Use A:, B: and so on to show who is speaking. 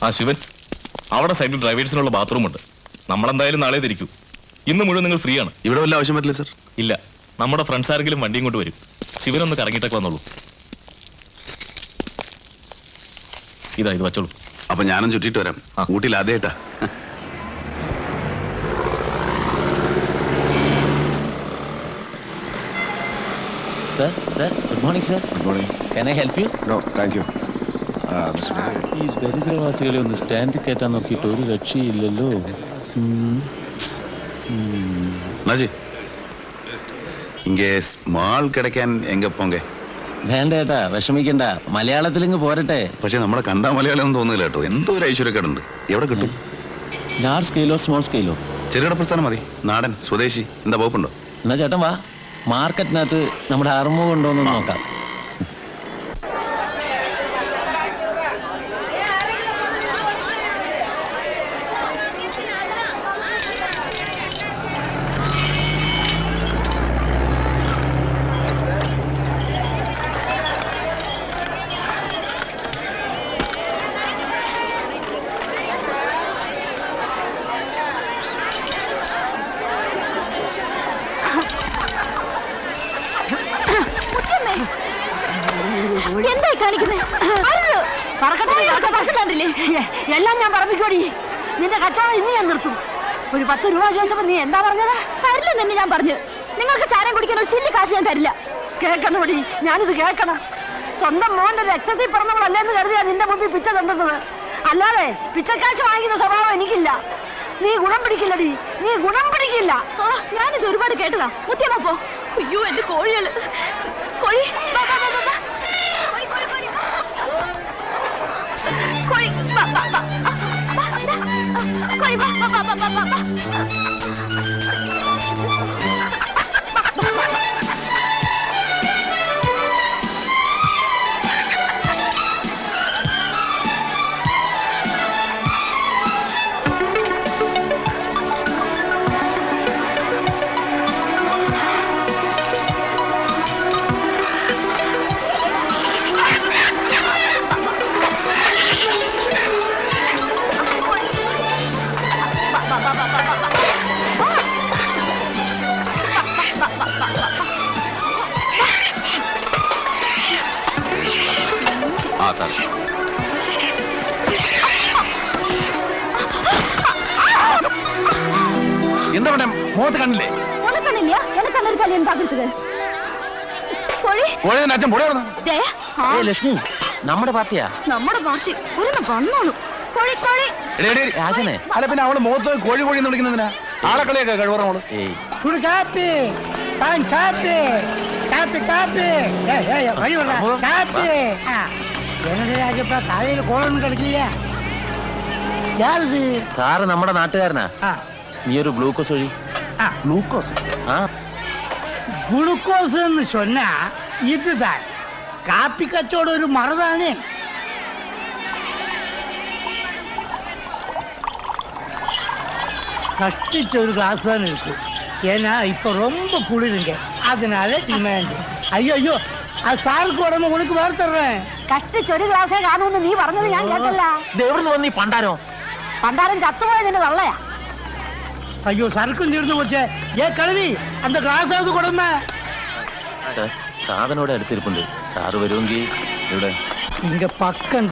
A: ആ ശിവൻ, അവിടെ സൈഡിൽ ഡ്രൈവേഴ്സിനുള്ള ബാത്റൂം ഉണ്ട്. നമ്മളെന്തായാലും നാളെ തിരിക്കൂ. ഇന്ന് മുഴുവൻ നിങ്ങൾ ഫ്രീ ആണ്.
B: ഇവിടെ വല്ല ആവശ്യം പറ്റില്ല സർ.
A: ഇല്ല, നമ്മുടെ ഫ്രണ്ട്സ് ആരെങ്കിലും വണ്ടിയും കൊണ്ട് വരും. ശിവനൊന്ന് കറങ്ങിയിട്ടൊക്കെ വന്നോളൂ. ഇത് വച്ചോളൂ.
B: അപ്പൊ ഞാനും ചുറ്റിട്ട് വരാം. ഊട്ടിയിൽ ആദ്യമായിട്ടാ.
C: Sir, good morning, sir.
D: Good morning.
C: Can I help you?
D: No, thank you. Mr. Devi.
C: ഈ ദരിദ്രവാസികളെ ഒന്ന് സ്റ്റാൻഡ് കയറ്റാൻ നോക്കിയിട്ട് ഒരു രക്ഷയില്ലല്ലോ.
B: നാജി, ഇങ്ങേ സ്മാൾ കിടക്കാൻ എങ്ക പോങ്കെ?
C: വേണ്ട ഏട്ടാ, വിഷമിക്കണ്ട. മലയാളത്തിലിങ്ങ് പോരട്ടെ.
B: പക്ഷെ നമ്മളെ കണ്ടാ മലയാളം ഒന്നും തോന്നില്ല കേട്ടോ. എന്തോ ഒരു ഐശ്വര്യക്കേടുണ്ട്. എവിടെ കിട്ടും?
C: ലാർജ് സ്കെയിലോ സ്മോൾ സ്കെയിലോ?
B: ചെറുകിട പ്രസ്ഥാനം മതി. നാടൻ സ്വദേശി എന്താ വകുപ്പുണ്ടോ?
C: എന്നാ ചേട്ടൻ വാ, മാർക്കറ്റിനകത്ത് നമ്മുടെ അറുമ കൊണ്ടോന്ന് നോക്കാം.
E: എന്തായി കാണിക്കുന്നേ? എല്ലാം ഞാൻ പറമ്പിക്കോടി. നിന്റെ കച്ചവടം ഇന്ന് ഞാൻ നിർത്തും. ഒരു 10 രൂപ ചോദിച്ചപ്പോ നീ എന്താ പറഞ്ഞത്? തരില്ല തന്നെ ഞാൻ പറഞ്ഞു. നിങ്ങൾക്ക് ചാരം കുടിക്കാൻ ഒരു ചില്ലി കാശ് ഞാൻ തരില്ല. കേൾക്കണോടി, ഞാനിത് കേൾക്കണം. സ്വന്തം മോന്റെ രക്തത്തിൽ പറഞ്ഞവളല്ലേന്ന് കരുതിയാ നിന്റെ മുമ്പിൽ പിച്ച തന്നത്. അല്ലാതെ പിച്ചക്കാശ് വാങ്ങിക്കുന്ന സ്വഭാവം എനിക്കില്ല. നീ ഗുണം പിടിക്കില്ലടി, നീ ഗുണം പിടിക്കില്ല. ഞാനിത് ഒരുപാട് കേട്ടതാ. മുത്തിയമ്മ പോ. അയ്യോ എന്റെ കോഴികള്. കോഴി കോഴി
B: എന്താ വേണം? മുഖത്ത് കണ്ടില്ലേ?
C: ലക്ഷ്മി, നമ്മുടെ പാർട്ടിയാ.
E: നമ്മുടെ പാർട്ടി വന്നോളൂ.
C: രാജനെ
B: അല്ല പിന്നെ അവള് മുഖത്ത് കോഴി കോഴി എന്ന് വിളിക്കുന്നതിനാ? ആളക്കളിയൊക്കെ കഴിവറോള്.
F: കാലയിൽ കോളൊന്നും കളിക്കില്ല.
C: സാറ് നമ്മുടെ നാട്ടുകാരനാ. നീ ഒരു ഗ്ലൂക്കോസ് ഒഴി.
F: ഗ്ലൂക്കോസ്?
C: ആ,
F: ഗ്ലൂക്കോസ് എന്ന് சொன்னா இதுதான். காப்பி கச்சோட ஒரு மரதானே. கஷ்டிச்ச ஒரு கிளாஸ் தான் இருக்கு. ஏன்னா இப்ப ரொம்ப குளிருங்க, அதனால டிமாண்ட். ஐயோ ஐயோ, அது சாருக்கு உடம்பு உனக்கு வேறு தர்றேன்.
E: കഷ്ടിച്ച് ഒരു ഗ്ലാസേ കാണുമെന്ന് നീ പറഞ്ഞത് ഞാൻ കേട്ടല്ല.
C: എവിടുന്ന് വന്നീ പണ്ടാരോ?
E: പണ്ടാരം ചത്തുപോയ നിന്റെ തള്ളയാ.
F: ஐயோ சரக்கும் தீர்ந்து போச்சே. ஏ கழுவி, அந்த கிளாஸாவது கொடுமை.
C: സാധനം ഇവിടെ അടുത്തിരിപ്പുണ്ട്. സാറ് വരുമെങ്കിൽ ഇവിടെ
F: இங்க பக்கம்